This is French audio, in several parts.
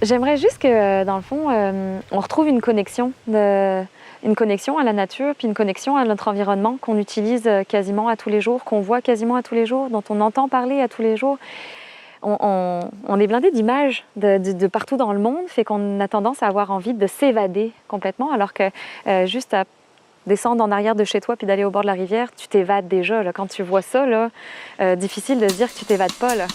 J'aimerais juste que, dans le fond, on retrouve une connexion à la nature, puis une connexion à notre environnement qu'on utilise quasiment à tous les jours, qu'on voit quasiment à tous les jours, dont on entend parler à tous les jours. On est blindé d'images de partout dans le monde, fait qu'on a tendance à avoir envie de s'évader complètement, alors que juste à descendre en arrière de chez toi puis d'aller au bord de la rivière, tu t'évades déjà. Là. Quand tu vois ça, là, difficile de se dire que tu t'évades pas. Là.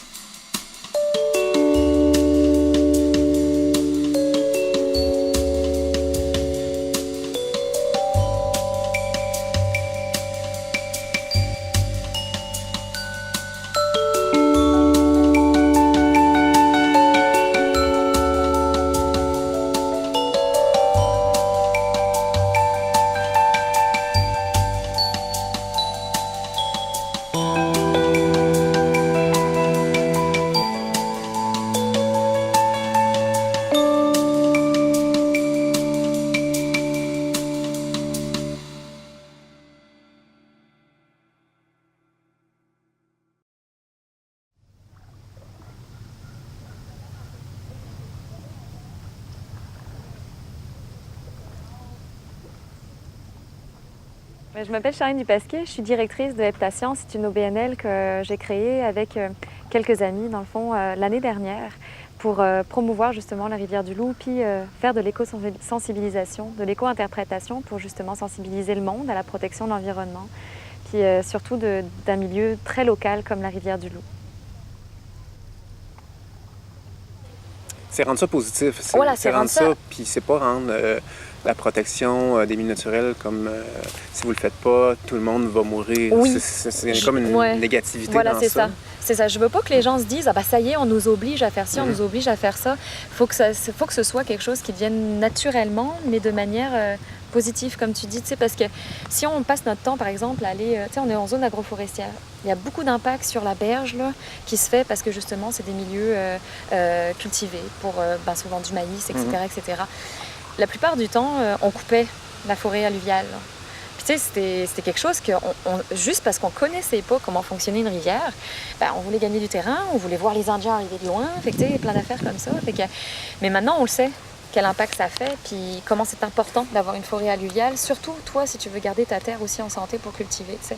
Je m'appelle Charline Dupasquier, je suis directrice de Heptatien. C'est une OBNL que j'ai créée avec quelques amis, dans le fond, l'année dernière, pour promouvoir justement la rivière du Loup, puis faire de l'éco-sensibilisation, de l'éco-interprétation pour justement sensibiliser le monde à la protection de l'environnement, puis surtout d'un milieu très local comme la rivière du Loup. C'est rendre ça positif. Voilà, c'est rendre ça. Puis c'est pas rendre la protection des milieux naturels comme si vous le faites pas, tout le monde va mourir. Oui. C'est comme une négativité voilà, dans c'est ça. C'est ça. Je veux pas que les gens se disent « Ah bah ça y est, on nous oblige à faire ci, on nous oblige à faire ça ». Faut que ce soit quelque chose qui devienne naturellement, mais de manière positive, comme tu dis. Parce que si on passe notre temps, par exemple, à aller... on est en zone agroforestière. Il y a beaucoup d'impact sur la berge là, qui se fait parce que justement, c'est des milieux cultivés pour souvent du maïs, etc. etc. La plupart du temps, on coupait la forêt alluviale. Puis tu sais, c'était quelque chose que, juste parce qu'on connaissait pas comment fonctionnait une rivière, on voulait gagner du terrain, on voulait voir les Indiens arriver de loin, fait que tu sais, plein d'affaires comme ça. Mais maintenant, on le sait, quel impact ça fait, puis comment c'est important d'avoir une forêt alluviale, surtout toi, si tu veux garder ta terre aussi en santé pour cultiver, tu sais.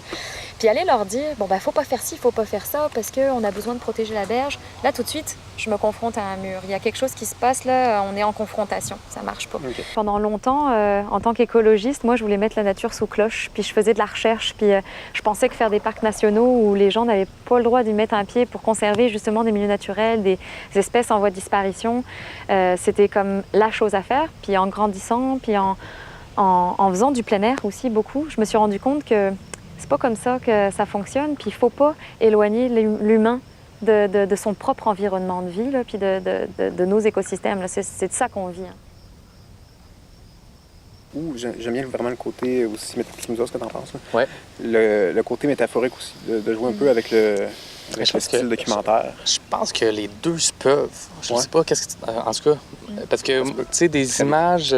Puis aller leur dire, faut pas faire ci, faut pas faire ça, parce qu'on a besoin de protéger la berge. Là, tout de suite, je me confronte à un mur. Il y a quelque chose qui se passe là, on est en confrontation, ça marche pas. Okay. Pendant longtemps, en tant qu'écologiste, moi, je voulais mettre la nature sous cloche, puis je faisais de la recherche, puis je pensais que faire des parcs nationaux où les gens n'avaient pas le droit d'y mettre un pied pour conserver justement des milieux naturels, des espèces en voie de disparition, c'était comme la chose à faire. Puis en grandissant, puis en faisant du plein air aussi beaucoup, je me suis rendu compte que c'est pas comme ça que ça fonctionne, puis il faut pas éloigner l'humain de son propre environnement de vie, là, puis de nos écosystèmes. C'est de ça qu'on vit. Hein. J'aime bien vraiment le côté aussi, tu me dis ce que tu en penses. Ouais. Le côté métaphorique aussi, de jouer un peu avec le style documentaire. Je pense que les deux se peuvent. Je sais pas en tout cas, parce que, tu sais, des images...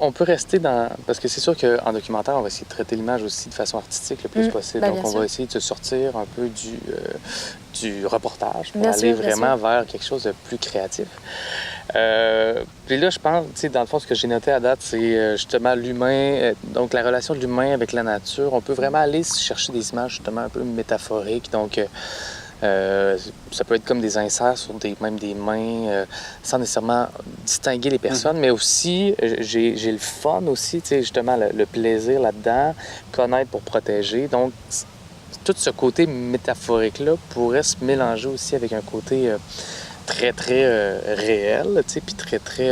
on peut rester dans... Parce que c'est sûr qu'en documentaire, on va essayer de traiter l'image aussi de façon artistique le plus possible. Donc, on va essayer de se sortir un peu du reportage pour aller vraiment vers quelque chose de plus créatif. Puis là, je pense, tu sais, dans le fond, ce que j'ai noté à date, c'est justement l'humain, donc la relation de l'humain avec la nature. On peut vraiment aller chercher des images justement un peu métaphoriques. Donc, ça peut être comme des inserts sur même des mains, sans nécessairement distinguer les personnes, mais aussi, j'ai le fun aussi, tu sais, justement, le plaisir là-dedans, connaître pour protéger. Donc, tout ce côté métaphorique-là pourrait se mélanger aussi avec un côté très, très réel, tu sais, puis très, très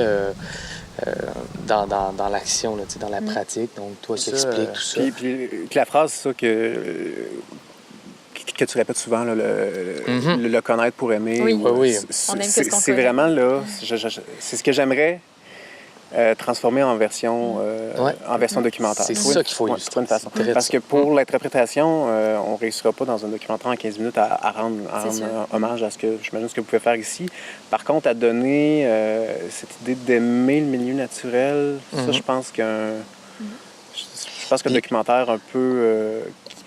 dans l'action, tu sais, dans la pratique. Donc, toi, tu expliques tout ça. Puis la phrase, c'est ça que tu répètes souvent, là, le connaître pour aimer. Oui. C'est vraiment là, c'est ce que j'aimerais transformer en version documentaire. C'est ça qu'il faut illustrer. Une façon. Parce que pour l'interprétation, on ne réussira pas dans un documentaire en 15 minutes à rendre hommage à ce que j'imagine ce que vous pouvez faire ici. Par contre, à donner cette idée d'aimer le milieu naturel, ça, je pense qu'un documentaire un peu...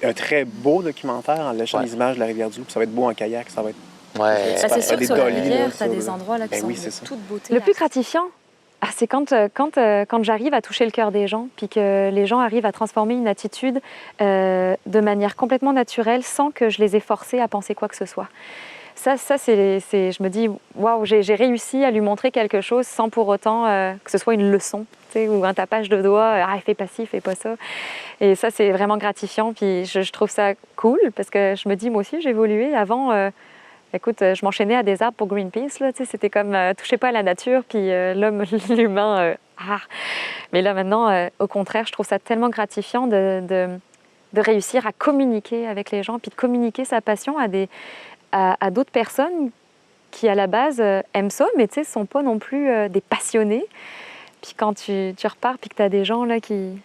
un très beau documentaire en léchant les images de la rivière du Loup, ça va être beau en kayak, ça va être Ouais. C'est sûr que des sur la dollies, rivière, là, tu as des là. endroits là, qui Ben sont oui, de c'est ça. toute beauté. Le plus gratifiant, c'est quand j'arrive à toucher le cœur des gens, puis que les gens arrivent à transformer une attitude de manière complètement naturelle sans que je les ai forcés à penser quoi que ce soit. Ça je me dis, waouh, j'ai réussi à lui montrer quelque chose sans pour autant que ce soit une leçon, tu sais, ou un tapage de doigts, ah, fais pas ci, fais pas ça. Et ça, c'est vraiment gratifiant, puis je trouve ça cool parce que je me dis, moi aussi, j'ai évolué. Avant, écoute, je m'enchaînais à des arbres pour Greenpeace, là, tu sais, c'était comme, touchez pas à la nature, puis l'homme, l'humain, ah. Mais là, maintenant, au contraire, je trouve ça tellement gratifiant de réussir à communiquer avec les gens, puis de communiquer sa passion à d'autres personnes qui, à la base, aiment ça, mais tu sais, ne sont pas non plus des passionnés. Puis quand tu repars, puis que tu as des gens là, qui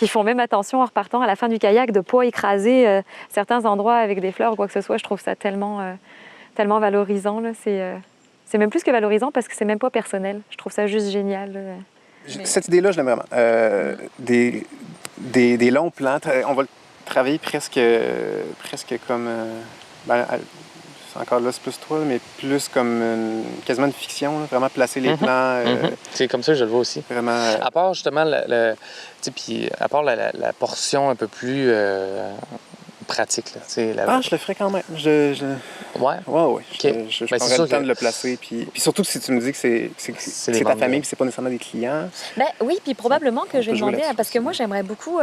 font même attention en repartant à la fin du kayak de ne pas écraser certains endroits avec des fleurs ou quoi que ce soit, je trouve ça tellement valorisant. Là. C'est même plus que valorisant parce que c'est même pas personnel. Je trouve ça juste génial. Là. Cette idée-là, je l'aime vraiment. Des longs plans, on va le travailler presque comme... encore là, c'est plus toi, mais plus comme quasiment une fiction, là, vraiment placer les plans. C'est comme ça que je le vois aussi. Vraiment. À part justement, puis à part la portion un peu plus pratique. Là, je le ferai quand même. Ouais? Ouais. Okay. Je Ben, prendrai le temps de le placer. Puis surtout si tu me dis que c'est ta famille, puis c'est pas nécessairement des clients. Ben oui, puis probablement que je vais demander, parce que moi, j'aimerais beaucoup...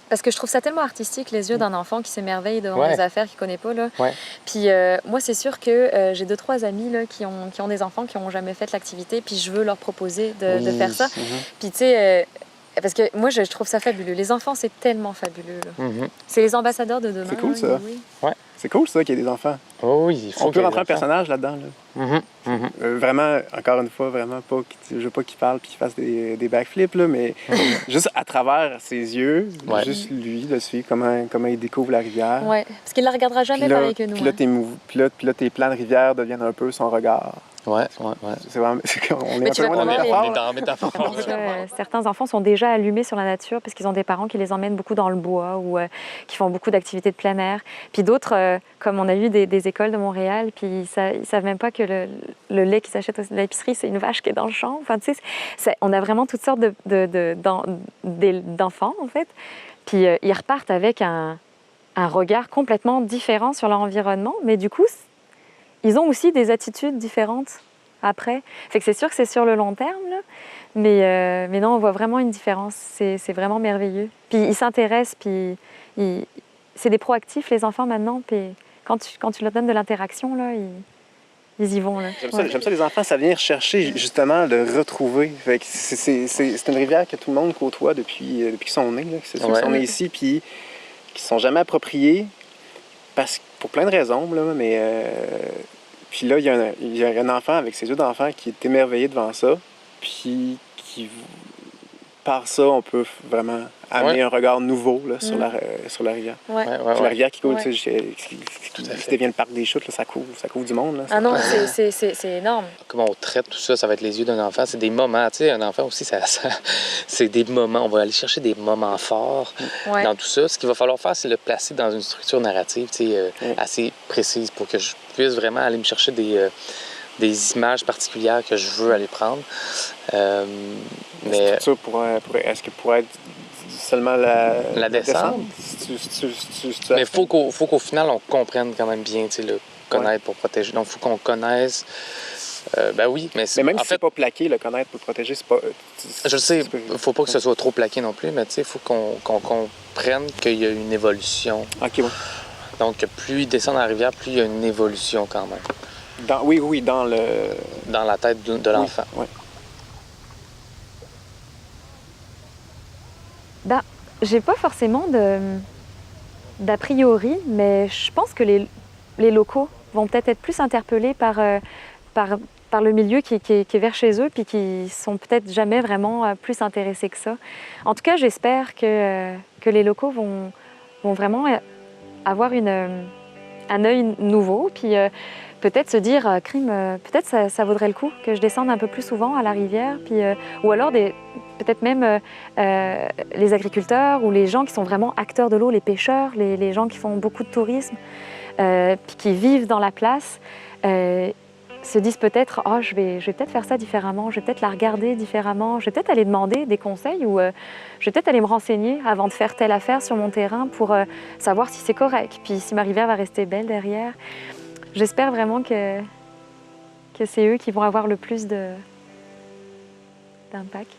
Parce que je trouve ça tellement artistique, les yeux d'un enfant qui s'émerveille devant des affaires qu'il ne connaît pas. Là. Ouais. Puis moi, c'est sûr que j'ai 2-3 amis là, qui ont des enfants qui n'ont jamais fait l'activité, puis je veux leur proposer de faire ça. Puis tu sais, parce que moi, je trouve ça fabuleux. Les enfants, c'est tellement fabuleux. Là. C'est les ambassadeurs de demain. C'est cool, ça. Oui. Ouais. C'est cool, ça, qu'il y ait des enfants. Oh, oui, il faut on peut rentrer un personnage là-dedans. Là. Vraiment, encore une fois, vraiment pas... Je veux pas qu'il parle puis qu'il fasse des backflips, là, mais juste à travers ses yeux, juste lui, de suivre comment il découvre la rivière. Oui, parce qu'il ne la regardera jamais pareil que nous. Puis là, tes plans de rivière deviennent un peu son regard. Ouais. C'est vraiment... on est un peu loin dans la métaphore. Certains enfants sont déjà allumés sur la nature parce qu'ils ont des parents qui les emmènent beaucoup dans le bois ou qui font beaucoup d'activités de plein air. Puis d'autres, comme on a eu des écoles de Montréal, puis ils savent même pas que le lait qu'ils achètent à l'épicerie, c'est une vache qui est dans le champ. Enfin, tu sais, on a vraiment toutes sortes d'enfants, en fait. Puis ils repartent avec un regard complètement différent sur leur environnement, mais du coup, ils ont aussi des attitudes différentes après. Fait que c'est sûr que c'est sur le long terme, là, mais non, on voit vraiment une différence. C'est vraiment merveilleux. Puis ils s'intéressent, puis c'est des proactifs, les enfants, maintenant. Puis quand tu leur donnes de l'interaction, là, ils y vont. Là. J'aime ça, les enfants, ça vient chercher justement le retrouver. Fait que c'est une rivière que tout le monde côtoie depuis qu'ils sont nés. C'est ceux qui sont nés ici, puis qui ne sont jamais appropriés. Pour plein de raisons, là, mais... puis là, il y a un enfant avec ses yeux d'enfant qui est émerveillé devant ça, puis par ça, on peut vraiment amener un regard nouveau là, sur la rivière. C'est la rivière qui coule, qui devient le parc des chutes, là, ça couvre du monde. Là, ah non, c'est énorme. Comment on traite tout ça, ça va être les yeux d'un enfant. C'est des moments, tu sais, un enfant aussi, c'est des moments. On va aller chercher des moments forts dans tout ça. Ce qu'il va falloir faire, c'est le placer dans une structure narrative, tu sais, assez précise pour que je puisse vraiment aller me chercher des images particulières que je veux aller prendre. Mais ça est-ce que pourrait être seulement la descente? Mais il faut qu'au final, on comprenne quand même bien, le connaître pour protéger. Donc, il faut qu'on connaisse. Ben oui, mais même si c'est pas plaqué, le connaître pour protéger, c'est pas... Je sais, il faut pas que ce soit trop plaqué non plus, mais il faut qu'on comprenne qu'il y a une évolution. OK, bon. Donc, plus il descend dans la rivière, plus il y a une évolution quand même. Dans la tête de l'enfant. Oui. Ben, j'ai pas forcément d'a priori, mais je pense que les locaux vont peut-être être plus interpellés par le milieu qui est vers chez eux, puis qui sont peut-être jamais vraiment plus intéressés que ça. En tout cas, j'espère que les locaux vont vraiment avoir un œil nouveau, puis peut-être se dire, peut-être ça vaudrait le coup que je descende un peu plus souvent à la rivière, puis, ou alors peut-être même les agriculteurs ou les gens qui sont vraiment acteurs de l'eau, les pêcheurs, les gens qui font beaucoup de tourisme, puis qui vivent dans la place, se disent peut-être « Oh, je vais peut-être faire ça différemment, je vais peut-être la regarder différemment, je vais peut-être aller demander des conseils ou je vais peut-être aller me renseigner avant de faire telle affaire sur mon terrain pour savoir si c'est correct, puis si ma rivière va rester belle derrière. » J'espère vraiment que c'est eux qui vont avoir le plus d'impact.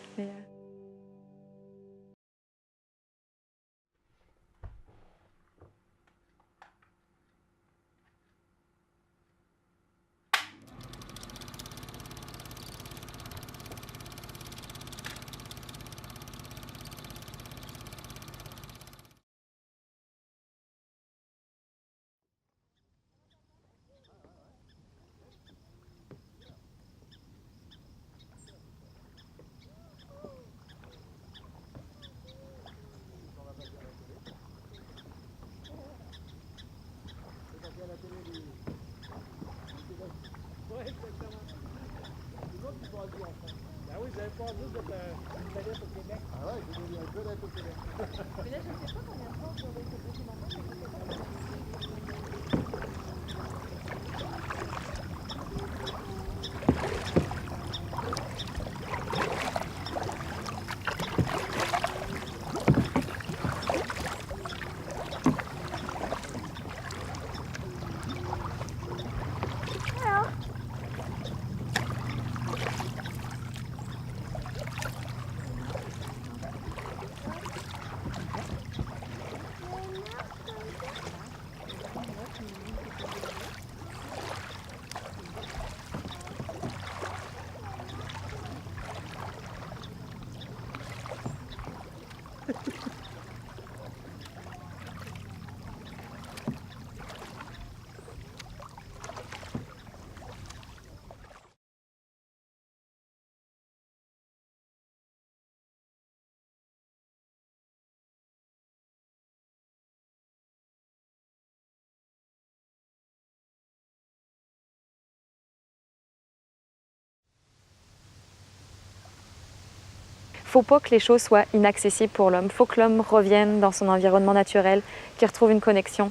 Il ne faut pas que les choses soient inaccessibles pour l'homme. Il faut que l'homme revienne dans son environnement naturel, qu'il retrouve une connexion,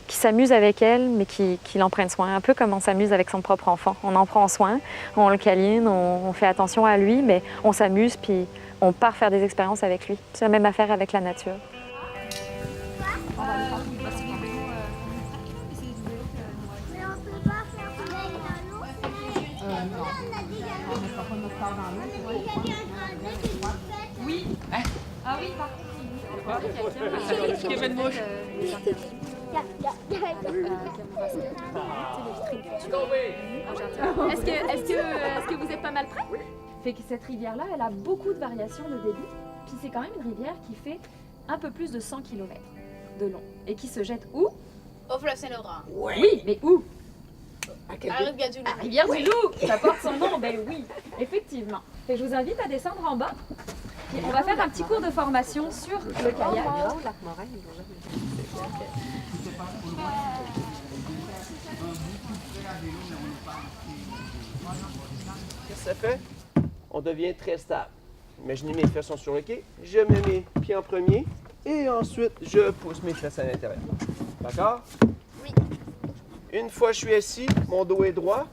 qu'il s'amuse avec elle, mais qu'il en prenne soin. Un peu comme on s'amuse avec son propre enfant. On en prend soin, on le câline, on fait attention à lui, mais on s'amuse puis on part faire des expériences avec lui. C'est la même affaire avec la nature. Oui. Ah oui, par contre, Est-ce que vous êtes pas mal prêts? Fait que cette rivière-là, elle a beaucoup de variations de débit. Puis c'est quand même une rivière qui fait un peu plus de 100 km de long. Et qui se jette où? Au fleuve Saint-Laurent. Oui, mais où? À Rivière-du-Loup. À Rivière-du-Loup, ça porte son nom, ben oui, effectivement. Et je vous invite à descendre en bas. Et on va faire un petit cours de formation sur le kayak. Qu'est-ce que ça fait? On devient très stable. Imaginez mes fesses sont sur le quai, je mets mes pieds en premier et ensuite je pousse mes fesses à l'intérieur. D'accord? Oui. Une fois que je suis assis, mon dos est droit.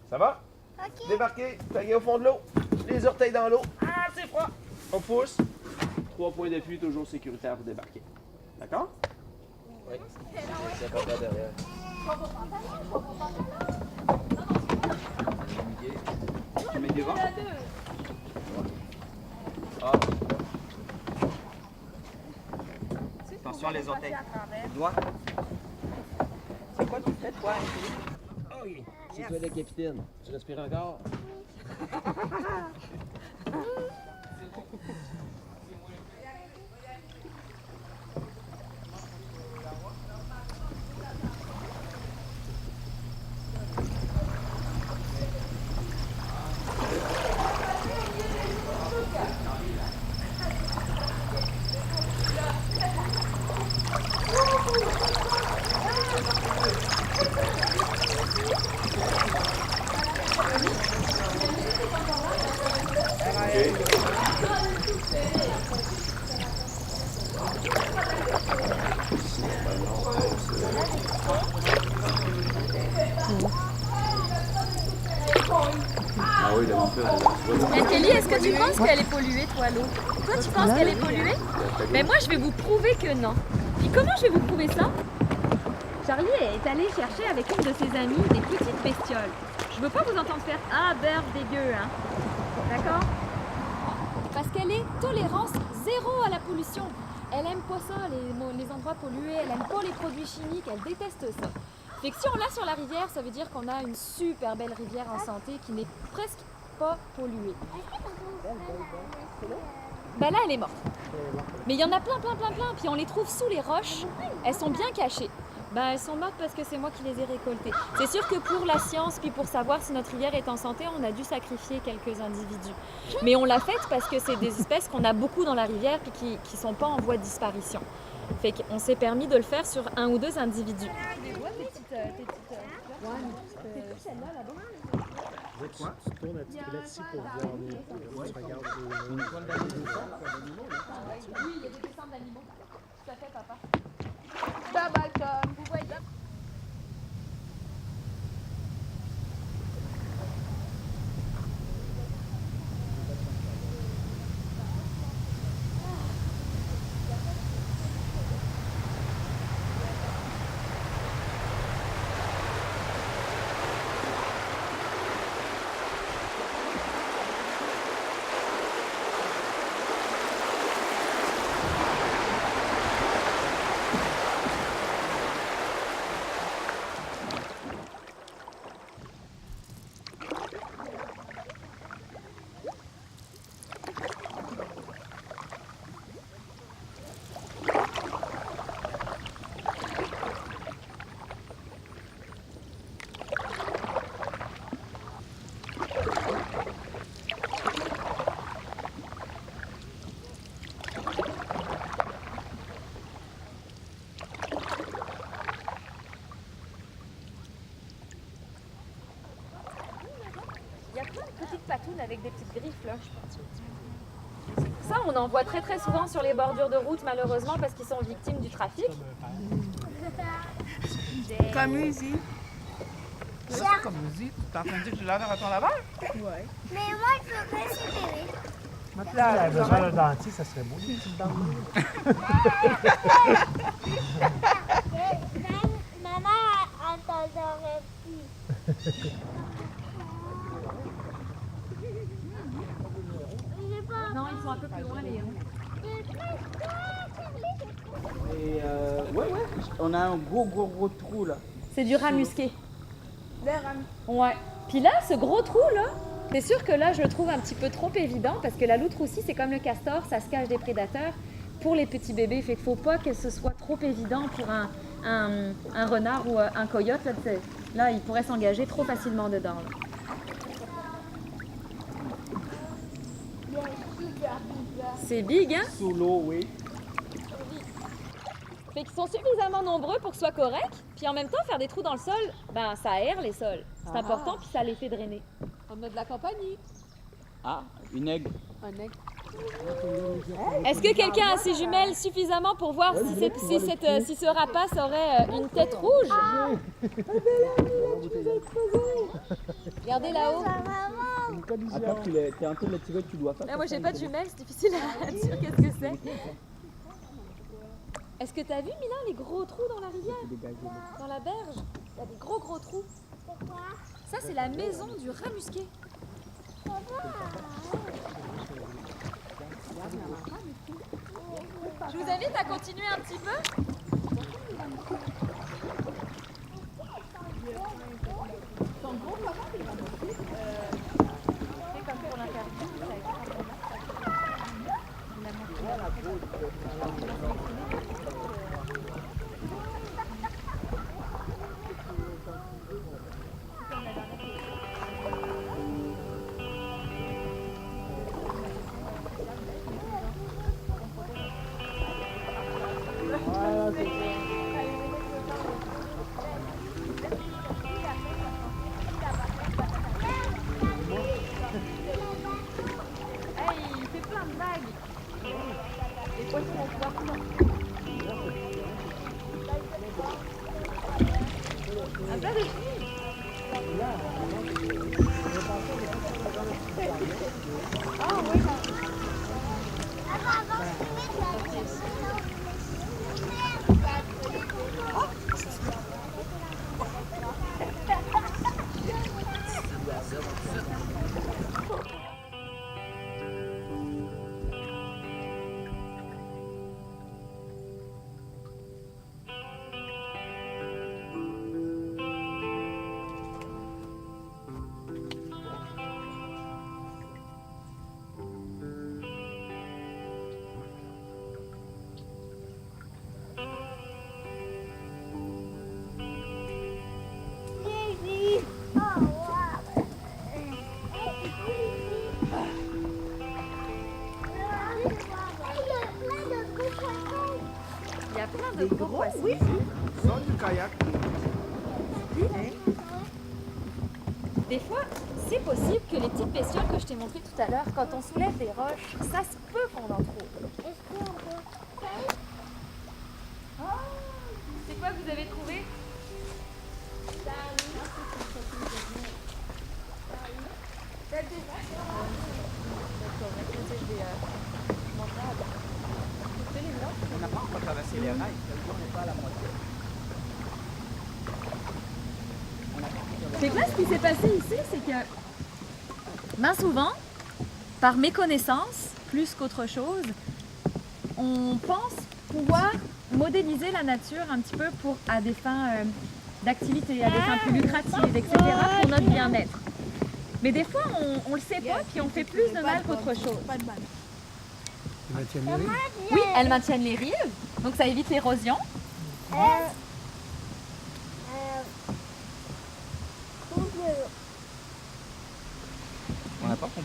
Ça va? OK. Débarquez, taguez au fond de l'eau, les orteils dans l'eau. Ah, c'est froid! On pousse. 3 points d'appui, toujours sécuritaire pour débarquer. D'accord? Oui. C'est pas derrière. Tu mets devant? Ah. Attention les orteils. Doigt. C'est quoi tu fais toi? Ok. C'est toi le capitaine. Tu respires encore? Okay. tu penses qu'elle est polluée, toi, l'eau? Toi, tu penses qu'elle est polluée? Mais moi, je vais vous prouver que non. Puis comment je vais vous prouver ça? Charlie est allé chercher avec une de ses amies des petites bestioles. Je veux pas vous entendre faire « Ah, beurre dégueu », hein. D'accord? Parce qu'elle est tolérance zéro à la pollution. Elle aime pas ça, les endroits pollués, elle aime pas les produits chimiques, elle déteste ça. Fait que si on l'a sur la rivière, ça veut dire qu'on a une super belle rivière en santé qui n'est presque pas polluée. Ben là, elle est morte. Mais il y en a plein, puis on les trouve sous les roches. Elles sont bien cachées. Ben, elles sont mortes parce que c'est moi qui les ai récoltées. C'est sûr que pour la science, puis pour savoir si notre rivière est en santé, on a dû sacrifier quelques individus. Mais on l'a faite parce que c'est des espèces qu'on a beaucoup dans la rivière puis qui sont pas en voie de disparition. Fait qu'on s'est permis de le faire sur 1 ou 2 individus. Tu les vois, tes petites c'est celle-là, là-bas? Tu tournes un petit peu là-dessus pour voir tu regardes Oui, il y a des dessins d'animaux. Tout à fait, papa. Vous voyez? Avec des petites griffes là. Ça, on en voit très souvent sur les bordures de route, malheureusement, parce qu'ils sont victimes du trafic. Comme Uzi. C'est comme Uzi. T'es en train de dire que j'ai l'air d'un raton laveur? Ouais. Mais moi, je veux récupérer. Si elle a besoin d'un dentier, ça serait beau, des petites dents. Maman, elle t'adorait plus. Non, ils sont un peu plus loin, les héros. Et ouais, on a un gros trou là. C'est du rat musqué. Le ram. Ouais. Puis là, ce gros trou là, c'est sûr que là, je le trouve un petit peu trop évident parce que la loutre aussi, c'est comme le castor, ça se cache des prédateurs. Pour les petits bébés, fait qu'il faut pas que ce soit trop évident pour un renard ou un coyote. Là, il pourrait s'engager trop facilement dedans. Là. C'est big, hein? Sous l'eau, oui. Fait qu'ils sont suffisamment nombreux pour que ce soit correct, puis en même temps, faire des trous dans le sol, ben ça aère les sols. C'est important, puis ça les fait drainer. On a de la compagnie. Ah, une aigle. Un aigle. Est-ce que quelqu'un a ses jumelles suffisamment pour voir si ce rapace aurait une tête rouge? Regardez là-haut. Attends, t'es en train de le tirer, tu dois faire. Là, moi, j'ai pas de jumelles, c'est difficile à dire qu'est-ce que c'est. Est-ce que tu as vu, Milan, les gros trous dans la rivière? Dans la berge? Il y a des gros trous. Ça, c'est la maison du rat musqué. Je vous invite à continuer un petit peu. Un plat de fruits. Il y a plein de gros poissons. Oui, sors du kayak. Des fois, c'est possible que les petites bestioles que je t'ai montrées tout à l'heure, quand on soulève des roches, ça se peut qu'on en trouve. Est-ce qu'on peut... C'est quoi que vous avez trouvé? On n'a pas encore traversé les rails, on n'est pas à la moitié. Fait que là, ce qui s'est passé ici, c'est que, bien souvent, par méconnaissance, plus qu'autre chose, on pense pouvoir modéliser la nature un petit peu à des fins d'activité, à des fins plus lucratives, etc., pour notre bien-être. Mais des fois, on le sait pas, puis on fait plus de mal qu'autre chose. Ils maintiennent les rives? Oui, elles maintiennent les rives, donc ça évite l'érosion.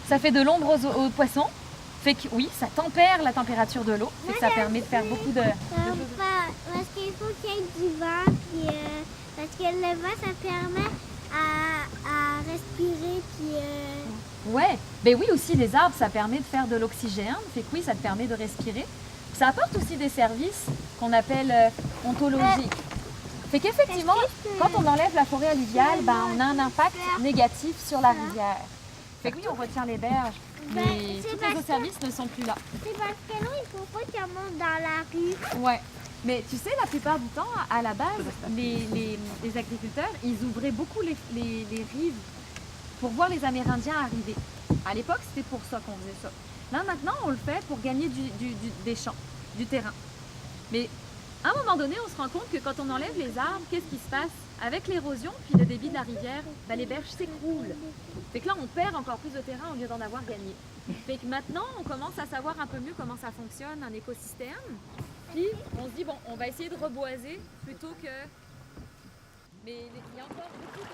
Ça fait de l'ombre aux poissons. Fait que oui, ça tempère la température de l'eau. Fait que ça permet de faire beaucoup de choses. Parce qu'il faut qu'il y ait du vent, puis, parce que le vent, ça permet à respirer, puis... Ouais, ben oui aussi les arbres, ça permet de faire de l'oxygène. Fait que oui, ça te permet de respirer. Ça apporte aussi des services qu'on appelle ontologiques. Fait qu'effectivement, quand on enlève la forêt alluviale, ben, on a un impact négatif sur la rivière. Fait que oui, on retient les berges, mais tous les autres services ne sont plus là. C'est parce que nous, il faut pas qu'ils montent dans la rue. Ouais. Mais tu sais, la plupart du temps, à la base, les agriculteurs, ils ouvraient beaucoup les rives pour voir les Amérindiens arriver. À l'époque, c'était pour ça qu'on faisait ça. Là, maintenant, on le fait pour gagner des champs, du terrain. Mais à un moment donné, on se rend compte que quand on enlève les arbres, qu'est-ce qui se passe? Avec l'érosion puis le débit de la rivière, ben, les berges s'écroulent. Fait que là, on perd encore plus de terrain au lieu d'en avoir gagné. Fait que maintenant, on commence à savoir un peu mieux comment ça fonctionne, un écosystème. Puis, on se dit, bon, on va essayer de reboiser plutôt que... Mais il y a encore beaucoup de...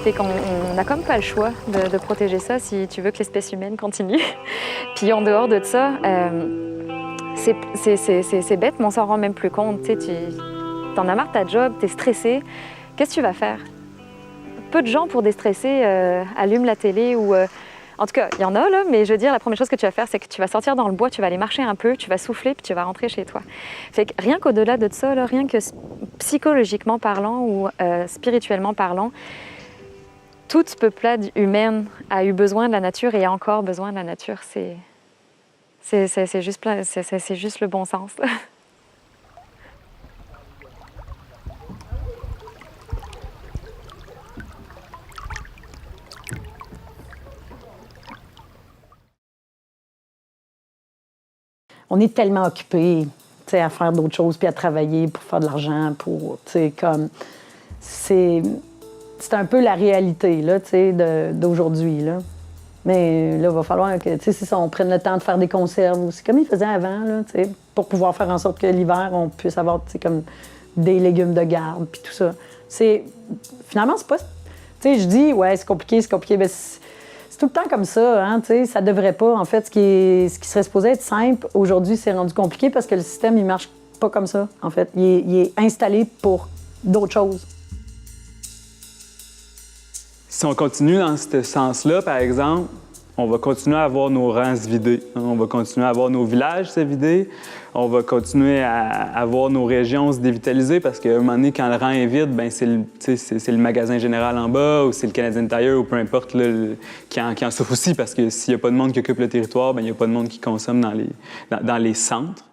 Fait qu'on n'a comme pas le choix de protéger ça si tu veux que l'espèce humaine continue. Puis en dehors de ça, c'est bête, mais on s'en rend même plus compte. Tu t'en as marre de ta job, t'es stressé. Qu'est-ce que tu vas faire? Peu de gens, pour déstresser, allument la télé ou... En tout cas, il y en a, là, mais je veux dire, la première chose que tu vas faire, c'est que tu vas sortir dans le bois, tu vas aller marcher un peu, tu vas souffler, puis tu vas rentrer chez toi. Fait que rien qu'au-delà de ça, là, rien que psychologiquement parlant ou spirituellement parlant, toute peuplade humaine a eu besoin de la nature et a encore besoin de la nature. C'est juste le bon sens. on est tellement occupés, tu sais, à faire d'autres choses, puis à travailler pour faire de l'argent, pour, tu sais, comme... C'est un peu la réalité, là, tu sais, d'aujourd'hui, là. Mais là, il va falloir que, tu sais, c'est ça, on prenne le temps de faire des conserves aussi, comme ils faisaient avant, là, tu sais, pour pouvoir faire en sorte que l'hiver, on puisse avoir, tu sais, comme des légumes de garde, puis tout ça. Finalement, c'est pas... Tu sais, je dis, ouais, c'est compliqué, mais c'est tout le temps comme ça, hein, tu sais, ça devrait pas. En fait, ce qui serait supposé être simple, aujourd'hui, c'est rendu compliqué parce que le système, il marche pas comme ça, en fait. Il est installé pour d'autres choses. Si on continue dans ce sens-là, par exemple, on va continuer à avoir nos rangs se vider. On va continuer à avoir nos villages se vider. On va continuer à avoir nos régions se dévitaliser parce qu'à un moment donné, quand le rang est vide, ben c'est le magasin général en bas ou c'est le Canadian Tire ou peu importe là, qui en souffre aussi parce que s'il n'y a pas de monde qui occupe le territoire, ben il n'y a pas de monde qui consomme dans les centres.